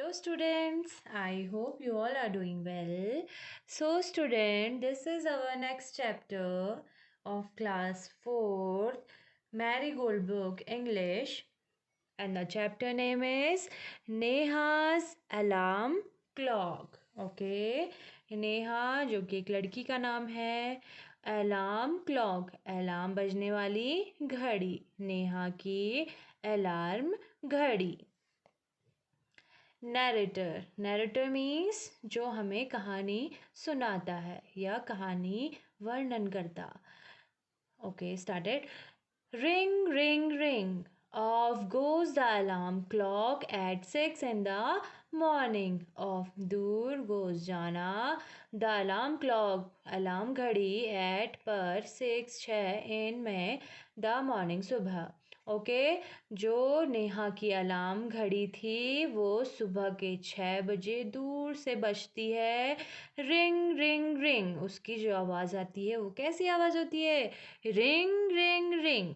Hello students, I hope you all are doing well. So student, this is our next chapter of class 4th Marigold book English, and the chapter name is Neha's Alarm Clock. Okay, Neha जो कि एक लड़की का नाम है, alarm clock alarm बजने वाली घड़ी, नेहा की अलार्म घड़ी। नैरेटर मीन्स जो हमें कहानी सुनाता है या कहानी वर्णन करता। Okay started. Ring ring ring off goes the alarm clock at 6 in the morning। Off दूर गोज जाना, द अलार्म क्लॉक अलार्म घड़ी, एट पर 6 इन में, द मॉर्निंग सुबह। ओके जो नेहा की अलार्म घड़ी थी वो सुबह के 6 बजे दूर से बजती है। रिंग रिंग रिंग उसकी जो आवाज़ आती है वो कैसी आवाज़ होती है? Ring ring ring.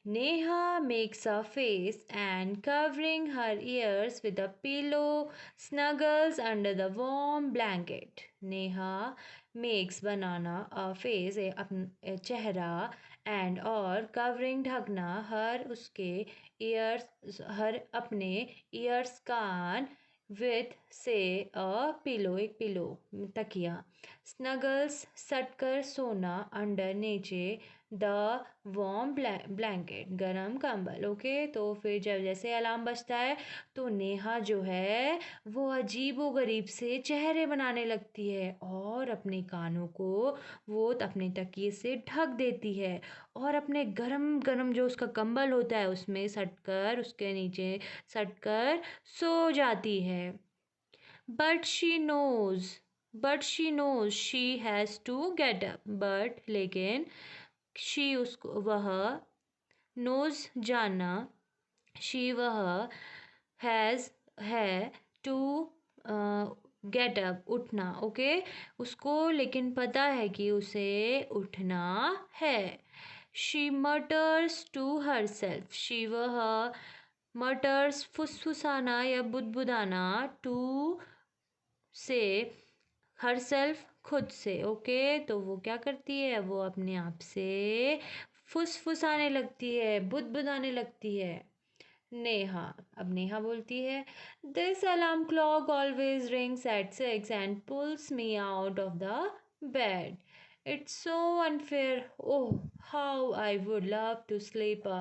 Neha makes a face and covering her ears with a pillow snuggles under the warm blanket। Neha makes banana a face चेहरा and और covering ढकना हर उसके ears हर अपने ears कान with से a pillow एक pillow तकिया, snuggles सटकर सोना, under नीचे, द वॉर्म ब्लैंकेट गरम कंबल। ओके तो फिर जब जैसे अलार्म बजता है तो नेहा जो है वो अजीबो गरीब से चेहरे बनाने लगती है और अपने कानों को वो अपने तकिए से ढक देती है और अपने गरम गरम जो उसका कंबल होता है उसमें सटकर उसके नीचे सटकर सो जाती है। But she knows she has to get up. But लेकिन शी उसको वह, नोज जानना, शी वह, हैज़ है, टू गेट अप उठना। ओके उसको लेकिन पता है कि उसे उठना है। She mutters to herself, she वह, मटर्स फुसफुसाना या बुदबुदाना, टू से, हर सेल्फ खुद से। ओके तो वो क्या करती है, वो अपने आप से फुसफुसाने लगती है, बुदबुदाने लगती है। नेहा, अब नेहा बोलती है, this alarm clock always rings at 6 and pulls me out of the bed. It's so unfair. Oh, how I would love to sleep a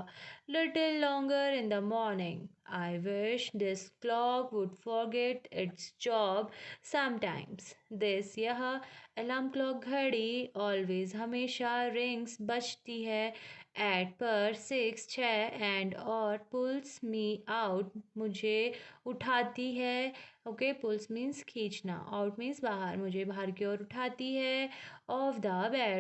little longer in the morning. I wish this clock would forget its job sometimes. This यह alarm clock घड़ी always हमेशा rings बजती है eight पर 6 and और pools me out मुझे उठाती है। ओके पुल्स मीन्स खींचना, आउट मीन्स बाहर, मुझे बाहर की ओर उठाती है। ऑफ द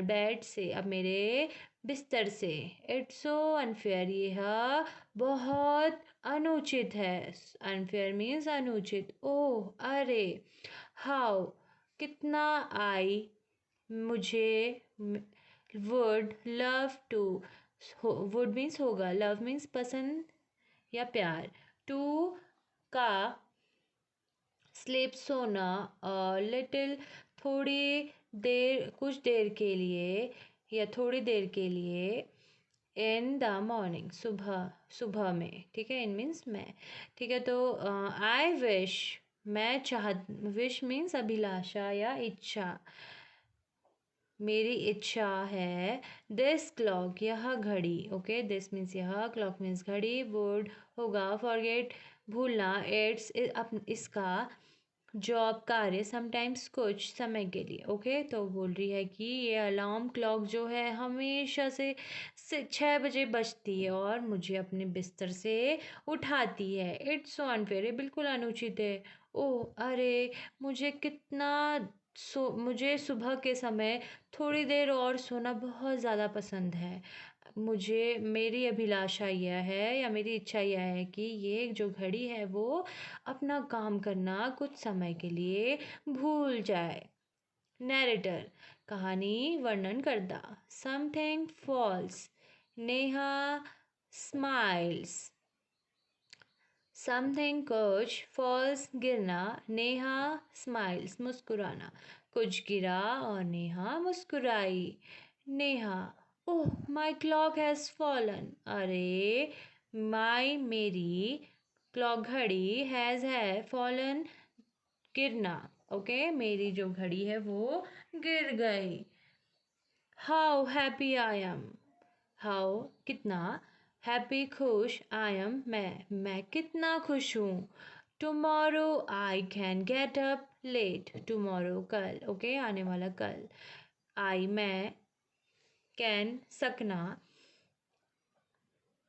बेड से, अब मेरे बिस्तर से। इट्स सो अनफेयर यह बहुत अनुचित है। अनफेयर मीन्स अनुचित। ओह अरे, हाउ कितना, आई मुझे, would love to, would means होगा, लव मीन्स पसंद या प्यार, टू का स्लीप सोना, लिटिल थोड़ी देर, कुछ देर के लिए या थोड़ी देर के लिए, इन द मॉर्निंग सुबह में। ठीक है इन मीन्स मैं। ठीक है तो आई विश मैं चाह, विश मीन्स अभिलाषा या इच्छा, मेरी इच्छा है, दिस क्लॉक यह घड़ी। ओके दिस मीन्स यह, क्लॉक मीन्स घड़ी, वुड होगा फॉरगेट भूलना, इट्स इसका, जॉब कार्य, समटाइम्स कुछ समय के लिए। ओके तो बोल रही है कि ये अलार्म क्लॉक जो है हमेशा से 6 बजे बजती है और मुझे अपने बिस्तर से उठाती है। इट्स सो अनफेयर, ये बिल्कुल अनुचित है। ओह अरे, मुझे कितना मुझे सुबह के समय थोड़ी देर और सोना बहुत ज़्यादा पसंद है। मुझे, मेरी अभिलाषा यह है या मेरी इच्छा यह है कि ये जो घड़ी है वो अपना काम करना कुछ समय के लिए भूल जाए। नैरेटर कहानी वर्णन करता। Something false, Neha smiles, something कुछ फॉल्स गिरना, नेहा स्माइल्स मुस्कुराना, कुछ गिरा और नेहा मुस्कुराई। नेहा, ओह माई क्लॉक हैज़ फॉलन, अरे माई मेरी क्लॉक घड़ी है फॉलन गिरना, ओके मेरी जो घड़ी है वो गिर गई। How happy I am, how कितना, हैप्पी खुश, आई एम मैं कितना खुश हूँ। Tomorrow I can get up late, tomorrow कल, ओके आने वाला कल। आई मैं, कैन सकना,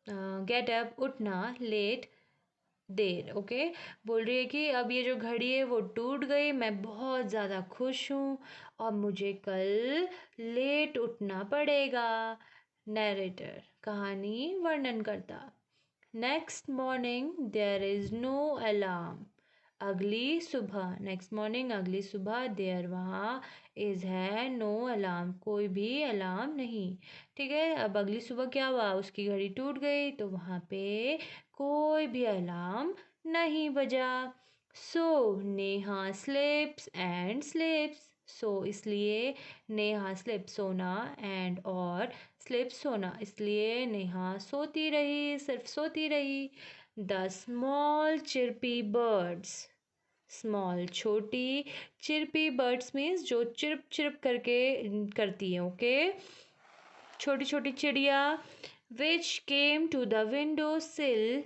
गेट अप उठना, लेट देर, ओके बोल रही है कि अब ये जो घड़ी है वो टूट गई, मैं बहुत ज़्यादा खुश हूँ और मुझे कल लेट उठना पड़ेगा। नैरेटर कहानी वर्णन करता। Next morning there is no alarm, अगली सुबह, नेक्स्ट मॉर्निंग अगली सुबह, देयर वहाँ, इज़ है, नो अलार्म कोई भी अलार्म नहीं। ठीक है, अब अगली सुबह क्या हुआ, उसकी घड़ी टूट गई तो वहाँ पे कोई भी अलार्म नहीं बजा। So Neha slips and slips, so इसलिए नेहा स्लिप सोना, एंड और स्लिप सोना, इसलिए नेहा सोती रही, सिर्फ सोती रही। The small chirpy birds, small छोटी, चिरपी बर्ड्स मीन्स जो चिरप चिरप करके करती है, ओके छोटी छोटी चिड़िया। Which came to the window sill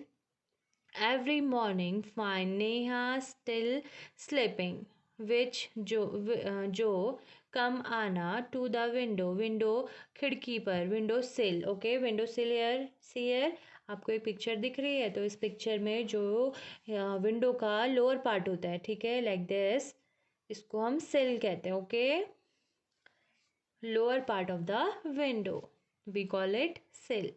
every morning find Neha still sleeping, which जो कम आना, टू द विंडो, विंडो खिड़की पर, window sill, okay window sill, ईयर सीयर आपको एक पिक्चर दिख रही है, तो इस पिक्चर में जो विंडो का लोअर पार्ट होता है, ठीक है लाइक दिस, इसको हम सिल कहते हैं, okay lower part of the window we call it sill.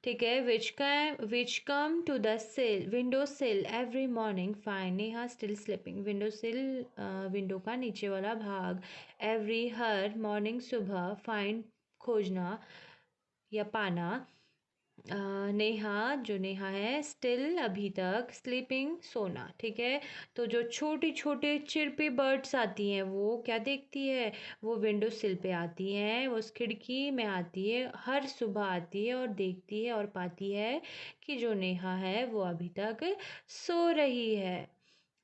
ठीक है, which come to the sill, window sill every morning find Neha still sleeping, window sill window का नीचे वाला भाग, एवरी हर मॉर्निंग सुबह, फाइंड खोजना या पाना, नेहा जो नेहा है, स्टिल अभी तक, स्लीपिंग सोना। ठीक है, तो जो छोटी छोटे चिरपी बर्ड्स आती हैं वो क्या देखती है, वो विंडो सिल पे आती हैं, वो उस खिड़की में आती है, हर सुबह आती है और देखती है और पाती है कि जो नेहा है वो अभी तक सो रही है।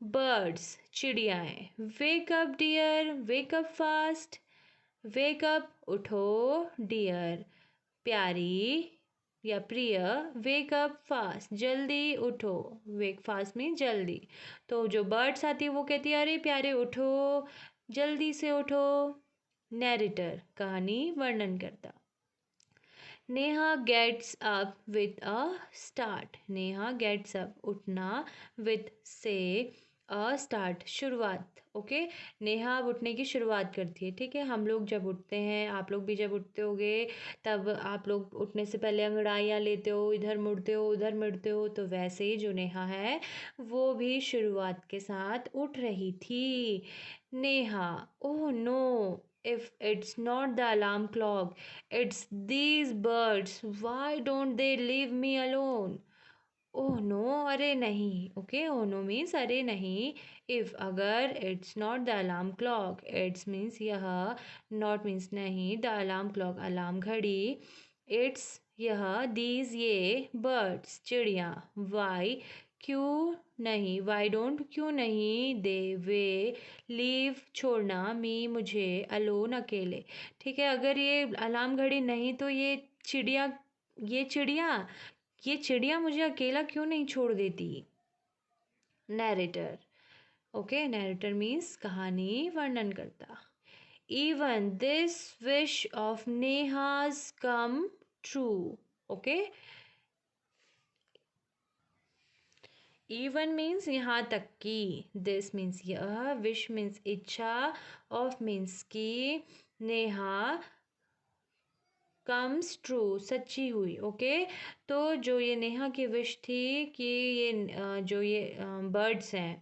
बर्ड्स चिड़ियाएँ, wake up dear, wake up fast, wake up उठो, डियर प्यारी या प्रिय, वेक अप फास्ट जल्दी उठो, वेक फास्ट में जल्दी, तो जो बर्ड्स आती है वो कहती है अरे प्यारे उठो, जल्दी से उठो। नैरेटर कहानी वर्णन करता। Neha gets up with a start, Neha gets up उठना, विथ से अ स्टार्ट शुरुआत, ओके नेहा अब उठने की शुरुआत करती है। ठीक है, हम लोग जब उठते हैं, आप लोग भी जब उठते होगे, तब आप लोग उठने से पहले अंगड़ाइयाँ लेते हो, इधर मुड़ते हो उधर मुड़ते हो, तो वैसे ही जो नेहा है वो भी शुरुआत के साथ उठ रही थी। Neha, oh no, if it's not the alarm clock, it's these birds, why don't they leave me alone? Oh no, अरे नहीं, ओके ओह नो मीन्स अरे नहीं, इफ़ अगर, it's not the alarm clock, it's means यह, not means नहीं, the alarm clock alarm घड़ी, it's यह, these ये, बर्ड्स चिड़िया, वाई क्यों नहीं, वाई डोंट क्यों नहीं, दे वे, लीव छोड़ना, मी मुझे, अलोन अकेले। ठीक है, अगर ये अलार्म घड़ी नहीं तो चिड़िया ये चिड़िया ये चिड़िया मुझे अकेला क्यों नहीं छोड़ देती। नैरेटर, ओके नैरेटर मीन्स कहानी वर्णन करता। Even this wish of Neha's come true, okay even means यहाँ तक की, दिस मीन्स यह, विश मीन्स इच्छा, ऑफ मीन्स की, नेहा कम्स ट्रू सच्ची हुई, ओके तो जो ये नेहा की विश थी कि ये जो ये बर्ड्स हैं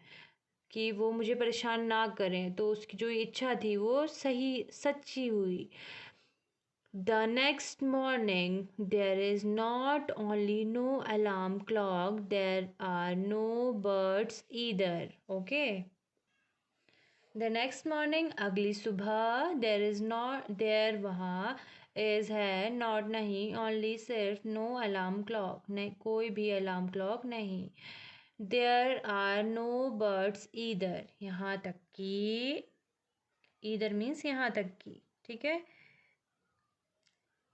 कि वो मुझे परेशान ना करें, तो उसकी जो इच्छा थी वो सही सच्ची हुई। The next morning, there is not only no alarm clock, there are no birds either. Okay. The next morning, अगली सुबह, there is not there वहाँ is है not नहीं only सिर्फ no alarm clock नहीं कोई भी alarm clock नहीं. There are no birds either. यहाँ तक कि either means यहाँ तक कि ठीक है.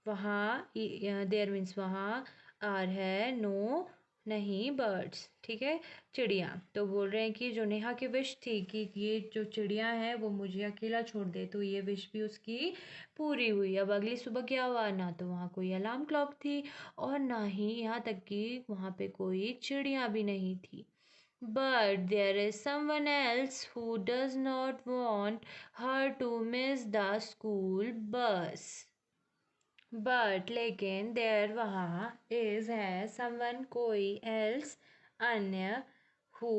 वहाँ देयर मीन्स वहाँ आर है नो नहीं बर्ड्स ठीक है चिड़िया. तो बोल रहे हैं कि जो नेहा की विश थी कि ये जो चिड़िया है वो मुझे अकेला छोड़ दे, तो ये विश भी उसकी पूरी हुई. अब अगली सुबह क्या हुआ, ना तो वहाँ कोई अलार्म क्लॉक थी और ना ही यहाँ तक कि वहाँ पे कोई चिड़िया भी नहीं थी. But there is someone else who does not want her to miss the school bus. But लेकिन देयर वहाँ इज है समवन कोई एल्स अन्य हु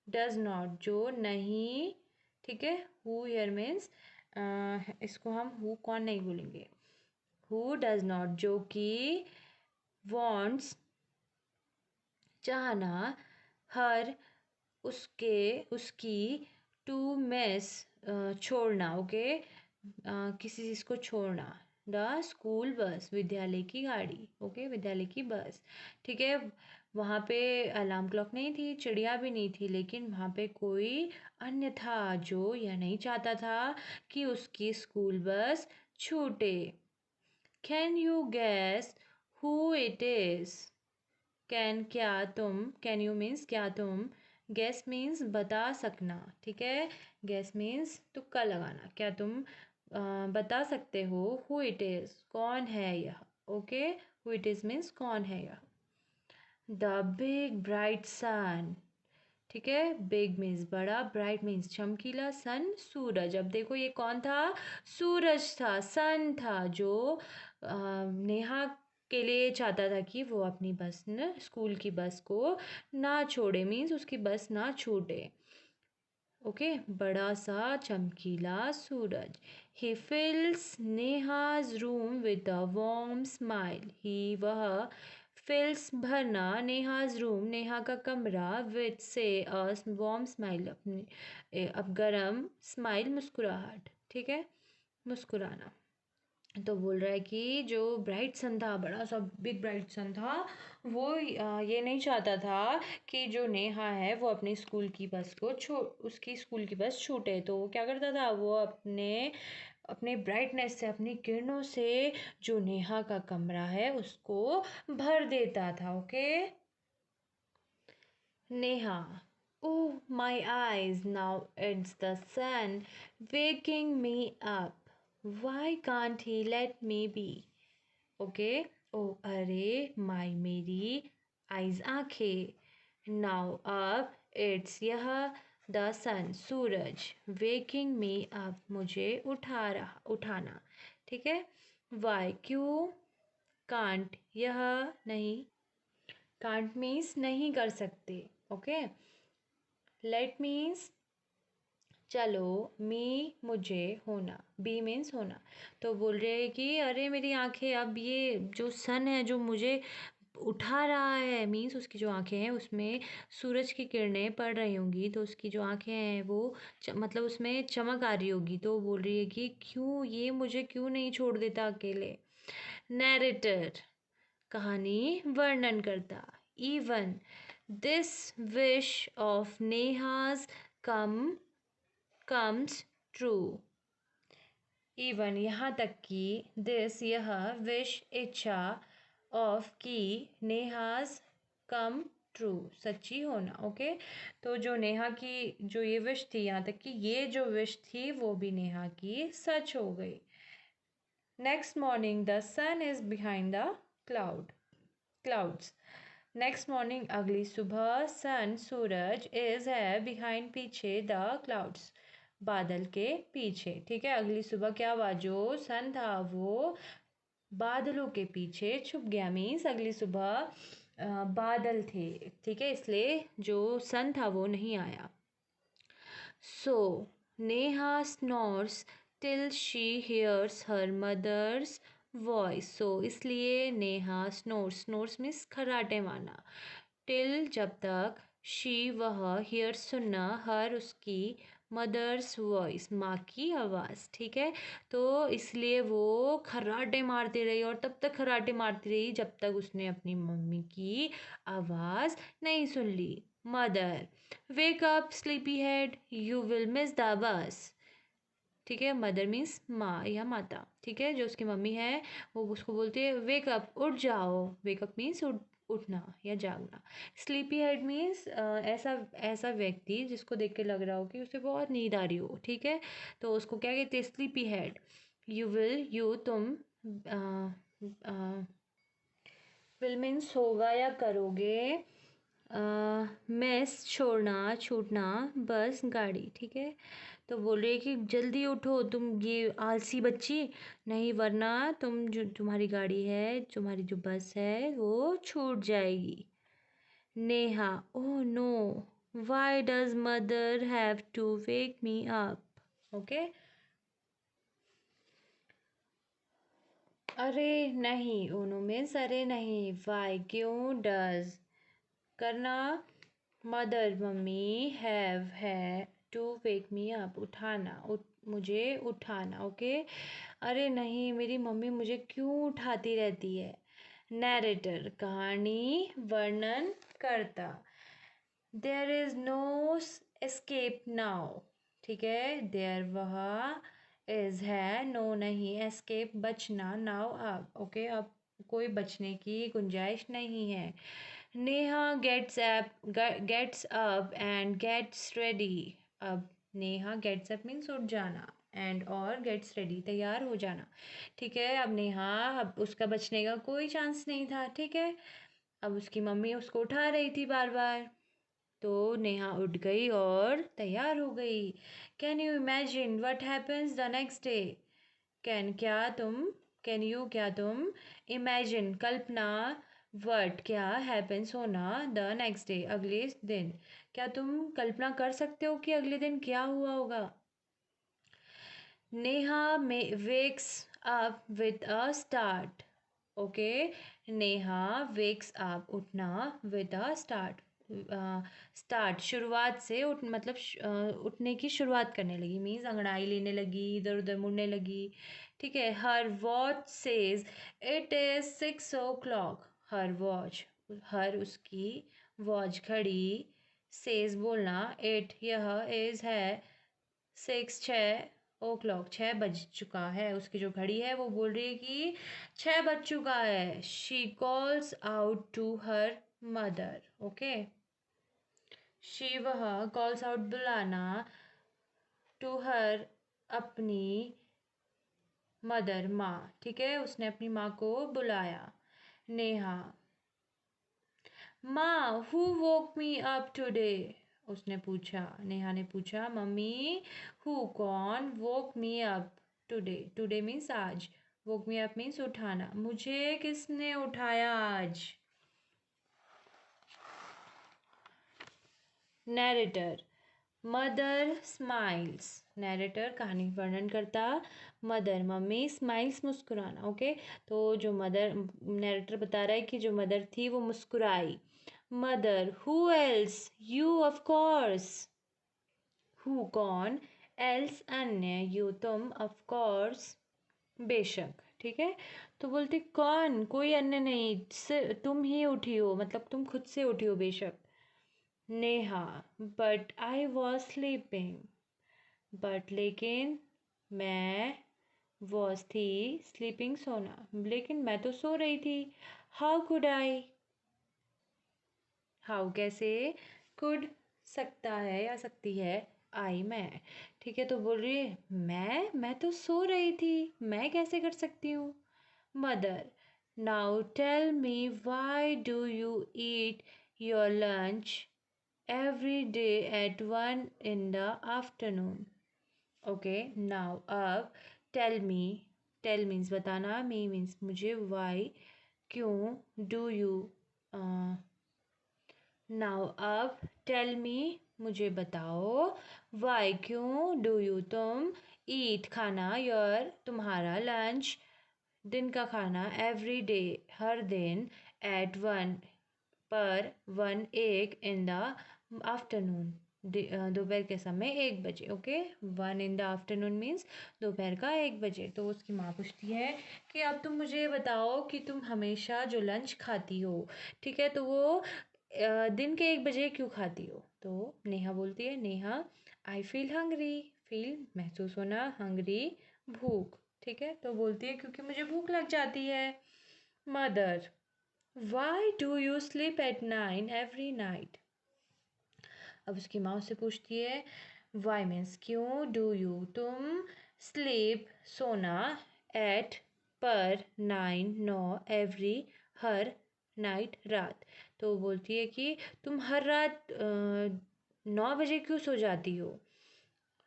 डज नॉट जो नहीं ठीक है. हु हियर मीन्स इसको हम हु कौन नहीं बोलेंगे. हु डज नॉट जो कि वॉन्ट्स चाहना हर उसके उसकी टू मिस छोड़ना. ओके किसी चीज़ को छोड़ना. द स्कूल बस विद्यालय की गाड़ी. ओके विद्यालय की बस ठीक है. वहाँ पे अलार्म क्लॉक नहीं थी, चिड़िया भी नहीं थी, लेकिन वहाँ पे कोई अन्य था जो यह नहीं चाहता था कि उसकी स्कूल बस छूटे. Can you gas who it is. Can you means क्या तुम, गेस मीन्स बता सकना ठीक है. गेस मीन्स तुक्का लगाना. क्या तुम बता सकते हो हु इट इज़ कौन है यह. Okay who it is means कौन है यह. द बिग ब्राइट सन ठीक है. बिग मीन्स बड़ा, ब्राइट मीन्स चमकीला, सन सूरज. अब देखो ये कौन था, सूरज था, सन था जो नेहा के लिए चाहता था कि वो अपनी बस न स्कूल की बस को ना छोड़े. मीन्स उसकी बस ना छूटे. ओके बड़ा सा चमकीला सूरज. He fills Neha's room with a warm smile. He वह फिल्स भरना नेहाज रूम नेहा का कमरा विद से अ वार्म स्माइल अपनी अब गरम स्माइल मुस्कुराहट ठीक है मुस्कुराना. तो बोल रहा है कि जो ब्राइट सन था, बड़ा सा बिग ब्राइट सन था, वो ये नहीं चाहता था कि जो नेहा है वो अपनी स्कूल की बस को उसकी स्कूल की बस छूटे. तो वो क्या करता था, वो अपने अपने ब्राइटनेस से अपनी किरणों से जो नेहा का कमरा है उसको भर देता था. Okay Neha. Oh, my eyes, now it's the sun waking me up. Why can't he let me be? Okay. Oh, अरे माई मेरी आइज आंखें. नाउ अब इट्स यह द सन सूरज वेकिंग मी अप मुझे उठाना ठीक है. वाई क्यों, कांट यह नहीं, कांट मीन्स नहीं कर सकते. ओके लेट मीन्स चलो, मी मुझे, होना, बी मीन्स होना. तो बोल रहे हैं कि अरे मेरी आंखें, अब ये जो सन है जो मुझे उठा रहा है, मीन्स उसकी जो आंखें हैं उसमें सूरज की किरणें पड़ रही होंगी, तो उसकी जो आंखें हैं वो मतलब उसमें चमक आ रही होगी. तो बोल रही है कि क्यों ये मुझे क्यों नहीं छोड़ देता अकेले. नैरेटर कहानी वर्णन करता. Even this wish of Neha's comes true. Even यहाँ तक कि दिस यह विश इच्छा ऑफ की नेहाज कम ट्रू सच्ची होना. ओके तो जो नेहा की जो ये विश थी, यहाँ तक कि ये जो विश थी वो भी नेहा की सच हो गई. Next morning the sun is behind the clouds. Next morning अगली सुबह सन सूरज इज है बिहाइंड पीछे द क्लाउड्स बादल के पीछे. ठीक है अगली सुबह क्या हुआ, जो सन था वो बादलों के पीछे छुप गया. मीन्स अगली सुबह बादल थे ठीक है, इसलिए जो सन था वो नहीं आया. So Neha snores till she hears her mother's voice. So इसलिए नेहा snores means खर्राटे मारना. till जब तक she वह hears सुनना her उसकी मदर्स वॉइस माँ की आवाज़. ठीक है, तो इसलिए वो खर्राटे मारती रही और तब तक खर्राटे मारती रही जब तक उसने अपनी मम्मी की आवाज़ नहीं सुन ली. Mother, wake up sleepy head, you will miss the bus. ठीक है, मदर मीन्स माँ या माता. ठीक है, जो उसकी मम्मी है वो उसको बोलती है वेक अप, उठ जाओ. वेक अप मीन्स उठना या जागना. स्लीपी हेड मीन्स ऐसा ऐसा व्यक्ति जिसको देख के लग रहा हो कि उसे बहुत नींद आ रही हो. ठीक है, तो उसको क्या कहते हैं, स्लीपी हेड. तुम विल मीन्स होगा या करोगे. मिस छोड़ना छूटना, बस गाड़ी. ठीक है, तो बोल रही है कि जल्दी उठो तुम ये आलसी बच्ची, नहीं वरना जो तुम्हारी गाड़ी है, तुम्हारी जो बस है वो छूट जाएगी. Neha, oh no, why does mother have to wake me up. Okay, अरे नहीं, ओनो मीन्स अरे नहीं, वाई क्यों, डज करना, मदर मम्मी, हैव है, टू वेक मी अप उठाना, मुझे उठाना. ओके, अरे नहीं मेरी मम्मी मुझे क्यों उठाती रहती है. नैरेटर कहानी वर्णन करता. There is no escape now. ठीक है, देयर वह, इज है, नो नहीं, एस्केप बचना, नाउ अब. ओके, अब कोई बचने की गुंजाइश नहीं है. Neha gets up and gets ready. अब नेहा गेट्स अप मीन्स उठ जाना, एंड और गेट्स रेडी तैयार हो जाना. ठीक है, अब नेहा, अब उसका बचने का कोई चांस नहीं था. ठीक है, अब उसकी मम्मी उसको उठा रही थी बार बार, तो नेहा उठ गई और तैयार हो गई. Can you imagine what happens the next day. Can you क्या तुम, इमेजिन कल्पना, वर्ड क्या, हैपन्स होना, द नेक्स्ट डे अगले दिन. क्या तुम कल्पना कर सकते हो कि अगले दिन क्या हुआ होगा. नेहा में wakes up with a start. Okay, Neha wakes up उठना, विद अ स्टार्ट स्टार्ट शुरुआत से, मतलब उठने की शुरुआत करने लगी, मीन्स अंगड़ाई लेने लगी, इधर उधर मुड़ने लगी. ठीक है, her watch says it is 6 o'clock. Her watch, her उसकी वॉच घड़ी, सेज बोलना, इट यह, इज़ है, 6 बज चुका है. उसकी जो घड़ी है वो बोल रही है कि 6 बज चुका है. She calls out to her mother. Okay, she वह, कॉल्स आउट बुलाना, टू हर अपनी, मदर माँ. ठीक है, उसने अपनी माँ को बुलाया. नेहा, माँ who woke me up today. उसने पूछा, नेहा ने पूछा, मम्मी हु कौन, woke me up today, today means आज, वोक मी अप मीन्स उठाना, मुझे किसने उठाया आज. Narrator, mother smiles. नैरेटर कहानी वर्णन करता. मदर मम्मी, स्माइल्स मुस्कुराना. ओके, तो जो मदर, नैरेटर बता रहा है कि जो मदर थी वो मुस्कुराई. Mother, who else, you of course. Who कौन, एल्स अन्य, यू तुम, ऑफ कोर्स बेशक. ठीक है, तो बोलते कौन, कोई अन्य नहीं, तुम ही उठी हो, मतलब तुम खुद से उठी हो बेशक. Neha, but I was sleeping. But लेकिन, मैं, वॉज थी, स्लीपिंग सोना, लेकिन मैं तो सो रही थी. How could I. हाउ कैसे, कुड सकता है या सकती है, आई मैं. ठीक है, तो बोल रही है मैं तो सो रही थी, मैं कैसे कर सकती हूँ. Mother, now tell me why do you eat your lunch every day at 1 in the afternoon. Okay, now अब tell me, tell means बताना, me means मुझे, why क्यों, do you नाउ अब टेल मी, मुझे बताओ, वाई क्यों, do you तुम, ईट खाना, योर तुम्हारा, लंच दिन का खाना, एवरी डे हर दिन, एट वन पर, वन एक, इन द आफ्टरनून दोपहर के समय 1 बजे। Okay, 1 in the afternoon means दोपहर का 1 बजे। तो उसकी माँ पूछती है कि अब तुम मुझे बताओ कि तुम हमेशा जो लंच खाती हो, ठीक है, तो वो दिन के 1 बजे क्यों खाती हो? तो नेहा बोलती है, Neha I feel hungry, feel महसूस होना, हंग्री भूख, ठीक है, तो बोलती है क्योंकि मुझे भूख लग जाती है। Mother Y do you sleep at 9 every night? अब उसकी माँ उससे पूछती है, वाई मीन्स क्यों, डू यू तुम, स्लीप सोना, एट पर, 9 9, एवरी हर, नाइट रात। तो वो बोलती है कि तुम हर रात 9 बजे क्यों सो जाती हो?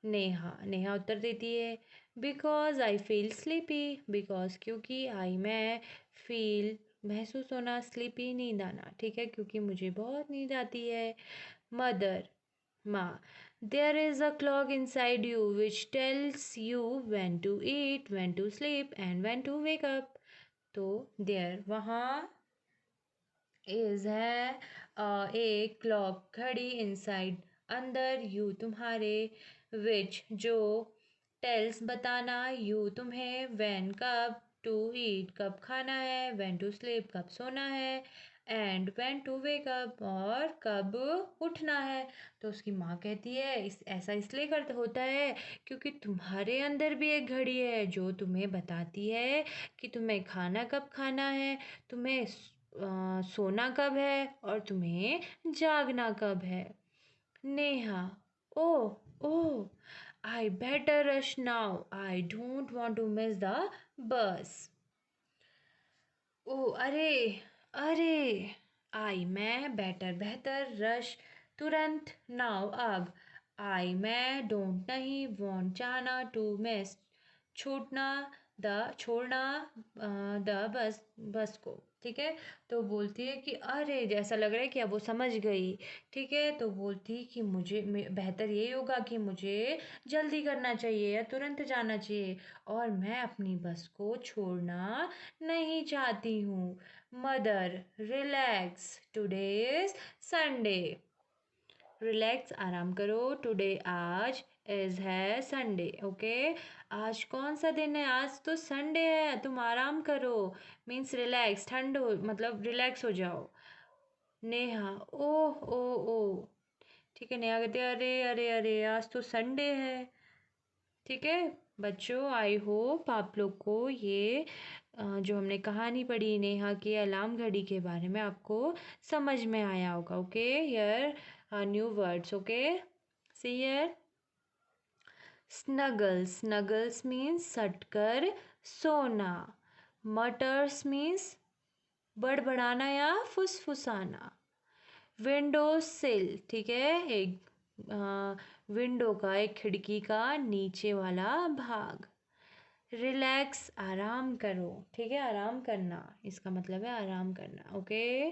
नेहा नेहा उत्तर देती है, because I feel sleepy, because क्योंकि, आई मैं, फील महसूस होना, स्लीपी नींद आना, ठीक है, क्योंकि मुझे बहुत नींद आती है। मदर माँ, there is a clock inside you which tells you when to eat, when to sleep and when to wake up. तो there वहाँ is है एक क्लॉक घड़ी, इनसाइड अंदर, यू तुम्हारे, विच जो, टेल्स बताना, यू तुम्हें, व्हेन कब, टू ईट कब खाना है, व्हेन टू स्लीप कब सोना है, and when to wake up और कब उठना है। तो उसकी माँ कहती है ऐसा इसलिए करता होता है क्योंकि तुम्हारे अंदर भी एक घड़ी है जो तुम्हें बताती है कि तुम्हें खाना कब खाना है, तुम्हें सोना कब है और तुम्हें जागना कब है। Neha oh oh I better rush now, I don't want to miss the bus. Oh अरे अरे, आई मैं, बेटर बेहतर, रश तुरंत, नाउ अब, आई मैं, डोंट नहीं, वांट चाहना, टू मिस छूटना, द छोड़ना, द बस को, ठीक है। तो बोलती है कि अरे जैसा लग रहा है कि अब वो समझ गई, ठीक है, तो बोलती है कि मुझे बेहतर यही होगा कि मुझे जल्दी करना चाहिए या तुरंत जाना चाहिए और मैं अपनी बस को छोड़ना नहीं चाहती हूँ। Mother relax, today is Sunday, relax आराम करो, टुडे आज, इज है संडे, ओके, आज कौन सा दिन है, आज तो संडे है, तुम आराम करो, मीन्स रिलैक्स, ठंड हो मतलब रिलैक्स हो जाओ। नेहा ओह ओ ओ, ठीक है, नेहा कहते हैं अरे अरे अरे आज तो संडे है, ठीक है। बच्चों आई होप आप लोग को ये जो हमने कहानी पढ़ी नेहा की अलार्म घड़ी के बारे में आपको समझ में आया होगा। Okay, here new words, okay, see here, snuggles, snuggles means सटकर सोना, मटर्स मीन्स बड़बड़ाना या फुसफुसाना, विंडो सिल, ठीक है, एक विंडो का, एक खिड़की का नीचे वाला भाग, रिलैक्स आराम करो, ठीक है, आराम करना, इसका मतलब है आराम करना, ओके।